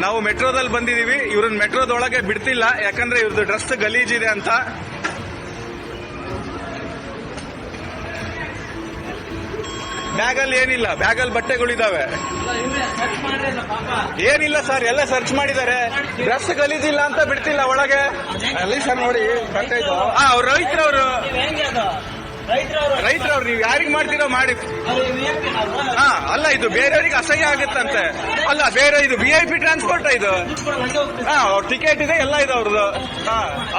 ನಾವು ಮೆಟ್ರೋದಲ್ಲಿ ಬಂದಿದೀವಿ. ಇವ್ರನ್ನ ಮೆಟ್ರೋದೊಳಗೆ ಬಿಡ್ತಿಲ್ಲ, ಯಾಕಂದ್ರೆ ಇವ್ರದ್ದು ಡ್ರೆಸ್ ಗಲೀಜಿದೆ ಅಂತ. ಬ್ಯಾಗಲ್ಲಿ ಏನಿಲ್ಲ, ಬ್ಯಾಗಲ್ಲಿ ಬಟ್ಟೆಗಳಿದಾವೆ. ಏನಿಲ್ಲ ಸರ್, ಎಲ್ಲ ಸರ್ಚ್ ಮಾಡಿದ್ದಾರೆ. ಡ್ರೆಸ್ ಗಲೀಜಿಲ್ಲ ಅಂತ ಬಿಡ್ತಿಲ್ಲ ಒಳಗೆ. ಅಲ್ಲಿ ಸರ್ ನೋಡಿ, ಅವ್ರು ರೈತರವ್ರು ನೀವು ಯಾರಿಗ್ ಮಾಡ್ತೀರೋ ಮಾಡಿ. ಅಲ್ಲ, ಇದು ಬೇರೆಯವ್ರಿಗೆ ಅಸಹ್ಯ ಆಗುತ್ತಂತೆ. ಅಲ್ಲ, ಬೇರೆ ಇದು VIP ಟ್ರಾನ್ಸ್ಪೋರ್ಟ್ ಇದು. ಅವ್ರ ಟಿಕೆಟ್ ಇದೆ, ಎಲ್ಲ ಇದೆ ಅವ್ರದ್ದು.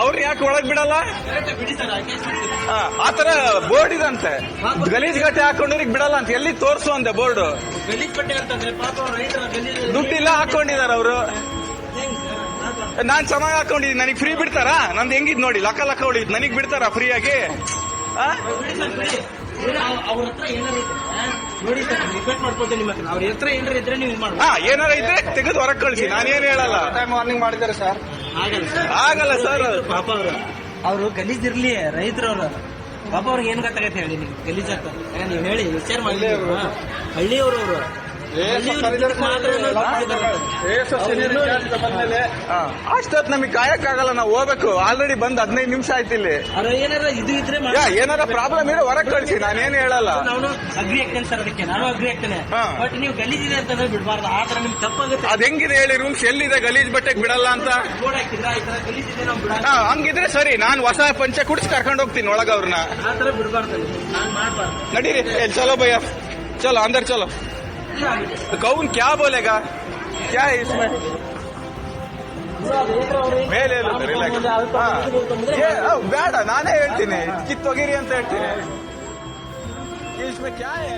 ಅವ್ರು ಯಾಕೆ ಒಳಗ್ ಬಿಡಲ್ಲ? ಆತರ ಬೋರ್ಡ್ ಇದಂತೆ, ಗಲೀಜ್ ಗಟ್ಟೆ ಹಾಕೊಂಡ್ರಿಗೆ ಬಿಡಲ್ಲ ಅಂತ. ಎಲ್ಲಿ ತೋರ್ಸು ಅಂದೆ ಬೋರ್ಡ್. ದುಡ್ಡಿಲ್ಲ, ಹಾಕೊಂಡಿದಾರ ಅವರು. ನಾನ್ ಚೆನ್ನಾಗಿ ಹಾಕೊಂಡಿದ್ದೀನಿ, ನನಗೆ ಫ್ರೀ ಬಿಡ್ತಾರಾ? ನಂದು ಹೆಂಗಿದ್ ನೋಡಿ, ಲಕ್ಕ ಹೊಡಿದ್, ನನಗ್ ಬಿಡ್ತಾರಾ ಫ್ರೀ ಆಗಿ? ಏನಾರ ಇದ್ರೆ ತೆಗೆದು ಹೊರಗೆ ಕಳಿಸಿ, ನಾನೇನು ಹೇಳಲ್ಲ. ವಾರ್ನಿಂಗ್ ಮಾಡಿದ್ದಾರೆ ಸರ್. ಆಗಲ್ಲ ಸರ್. ಪಾಪ ಅವರು ಗಲೀಜಿರ್ಲಿ, ರೈತರವ್ರು ಪಾಪ ಅವ್ರಿಗೆ ಏನ್ ಗೊತ್ತಾಗತ್ತೆ ಹೇಳಿ ನೀವು? ಗಲೀಜ್ ಆಗ್ತದೆ ನೀವು ಹೇಳಿ, ವಿಚಾರ ಮಾಡಿ. ಹಳ್ಳಿಯವರು ಅಷ್ಟೊತ್ತು ನಮಗೆ ಕಾಯಕ್ಕಾಗಲ್ಲ, ನಾವು ಹೋಗ್ಬೇಕು. ಆಲ್ರೆಡಿ ಬಂದ್ 15 ನಿಮಿಷ ಆಯ್ತು ಇಲ್ಲಿ. ಏನಾರ ಇದು ಇದ್ರೆ ಏನಾರ ಪ್ರಾಬ್ಲಮ್ ಇರೋ ಹೊರಗೆ ಕಳಿಸಿ, ನಾನೇನು ಹೇಳಲ್ಲ. ನಾನು ಅಗ್ರಿ ಆಗ್ತೇನೆ ಸರ್, ಅದಕ್ಕೆ ನಾನು ಅಗ್ರಿ ಆಗ್ತೇನೆ. ಬಟ್ ನೀವು ಗಲೀಜಿದೆ ಅಂತಂದ್ರೆ ಬಿಡಬಾರ್ದು. ಆ ತರ ನಿಮ್ಗೆ ತಪ್ಪಾಗುತ್ತೆ. ಅದ್ ಹೆಂಗಿದೆ ಹೇಳಿ? ರೂಮ್ಸ್ ಎಲ್ಲಿದೆ ಗಲೀಜ್ ಬಟ್ಟೆಗೆ ಬಿಡಲ್ಲ ಅಂತ? ಬೋರ್ಡ್ ಹಾಕಿದ್ರ ಈ ತರ ಗಲೀಜಿದೆ ನಾವು ಬಿಡಲ್ಲ. ಹಂಗಿದ್ರೆ ಸರಿ, ನಾನು ಹೊಸ ಪಂಚೆ ಕುಡಿಸಿ ಕರ್ಕೊಂಡು ಹೋಗ್ತೀನಿ ಒಳಗ ಅವ್ರನ್ನ. ಆ ತರ ಬಿಡಬಾರ್ದು, ನಾನು ಮಾಡ್ಬಾರ್ದು. ನಡೀರಿ, ಚಲೋ ಭಯ್ಯ, ಚಲೋ ಅಂದರ್ ಚಲೋ. कौन क्या बोलेगा? क्या है इसमें? ಮೇಲೆ ಬೇಡ, ನಾನೇ ಹೇಳ್ತೀನಿ, ಕಿತ್ತೊಗಿರಿ ಅಂತ ಹೇಳ್ತೀನಿ. इसमें क्या है?